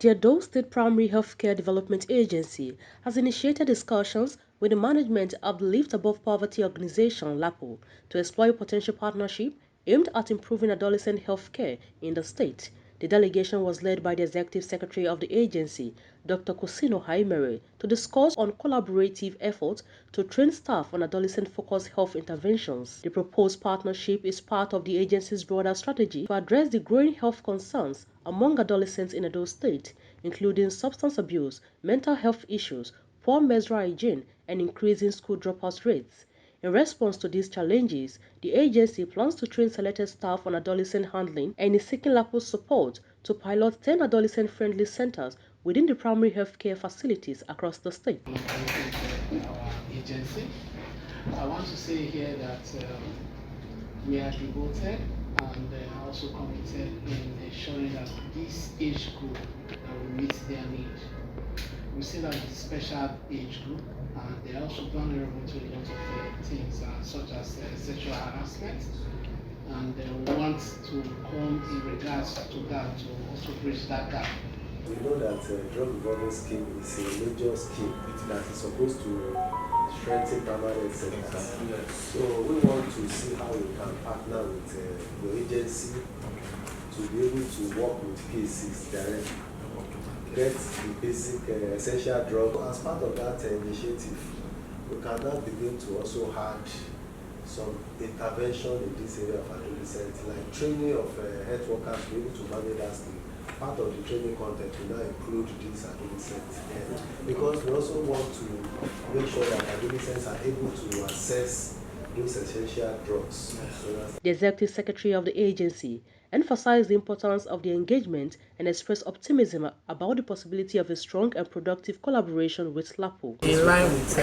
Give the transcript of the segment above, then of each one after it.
The Adolescent State Primary Healthcare Development Agency has initiated discussions with the management of the Lift Above Poverty organization, Lapo, to explore a potential partnership aimed at improving adolescent health care in the state. The delegation was led by the Executive Secretary of the agency, Dr. Kosino Haimere, to discuss on collaborative efforts to train staff on adolescent-focused health interventions. The proposed partnership is part of the agency's broader strategy to address the growing health concerns among adolescents in Edo State, including substance abuse, mental health issues, poor menstrual hygiene, and increasing school dropout rates. In response to these challenges, the agency plans to train selected staff on adolescent handling and is seeking Lapo's support to pilot 10 adolescent-friendly centers within the primary health care facilities across the state. Our agency. I want to say here that we are devoted and also committed in ensuring that this age group will meet their need. We see that it's a special age group and they're also vulnerable to a lot of things such as sexual harassment, and we want to come in regards to that to also bridge that gap. We know that drug revolving scheme is a major scheme that is supposed to strengthen primary health centers. So we want to see how we can partner with your agency to be able to work with cases directly, get the basic essential drug. As part of that initiative, we can now begin to also add some intervention in this area of adolescents, like training of health workers to be able to manage that scheme. Part of the training content will now include these adolescents, because we also want to make sure that adolescents are able to access those essential drugs. The Executive Secretary of the agency emphasized the importance of the engagement and expressed optimism about the possibility of a strong and productive collaboration with Lapo. In line with the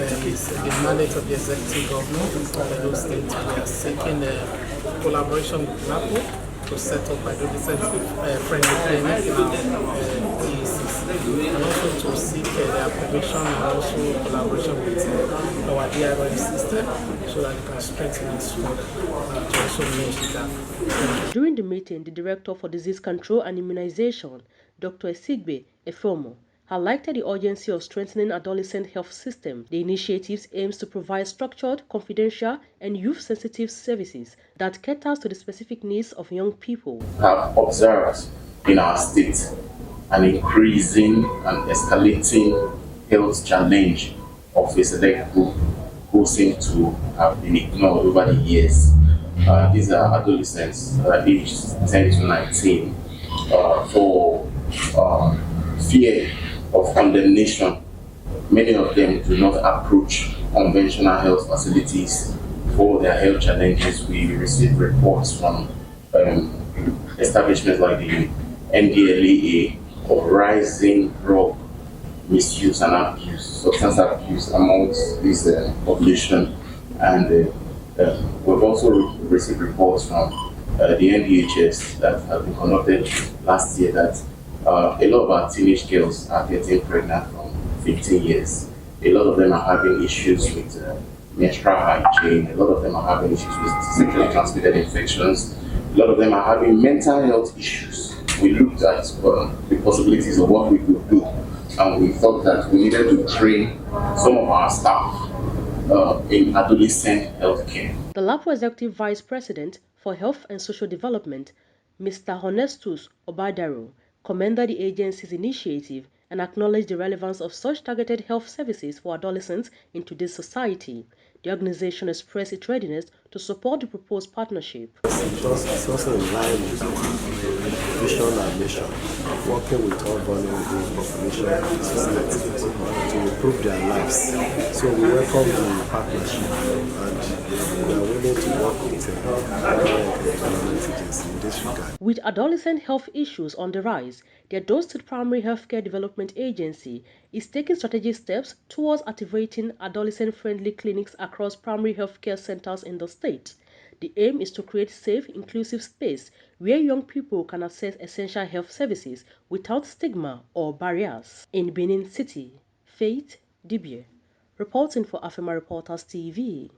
mandate of the Executive Government of Edo State, we are seeking collaboration with Lapo to set up adolescent-friendly clinics and TECs, and also to seek their permission and also collaboration with our DRM system so that we can strengthen this work to also manage that. During the meeting, the Director for Disease Control and Immunization, Dr. Esigbe Efomo, highlighted the urgency of strengthening adolescent health system. The initiative aims to provide structured, confidential, and youth-sensitive services that caters to the specific needs of young people. Have observed in our state an increasing and escalating health challenge of a select group who seem to have been ignored over the years. These are adolescents aged 10 to 19 for fear of condemnation. Many of them do not approach conventional health facilities for their health challenges. We receive reports from establishments like the NDLEA of rising drug misuse and abuse, substance abuse amongst this population. And we've also received reports from the NDHS that have been conducted last year that a lot of our teenage girls are getting pregnant from 15 years. A lot of them are having issues with menstrual hygiene. A lot of them are having issues with sexually transmitted infections. A lot of them are having mental health issues. We looked at the possibilities of what we could do, and we thought that we needed to train some of our staff in adolescent health care. The Lapo Executive Vice President for Health and Social Development, Mr. Honestus Obadaro, commended the agency's initiative and acknowledged the relevance of such targeted health services for adolescents in today's society. The organization expressed its readiness to support the proposed partnership. It's also in line with our vision and mission, working with all vulnerable population in the society to improve their lives. So we welcome the partnership and we are willing to work with the government agency in this regard. With adolescent health issues on the rise, the Adolescent Primary Healthcare Development Agency is taking strategic steps towards activating adolescent-friendly clinics across primary healthcare centers in the state. The aim is to create safe, inclusive space where young people can access essential health services without stigma or barriers. In Benin City, Faith Dibye, reporting for Afema Reporters TV.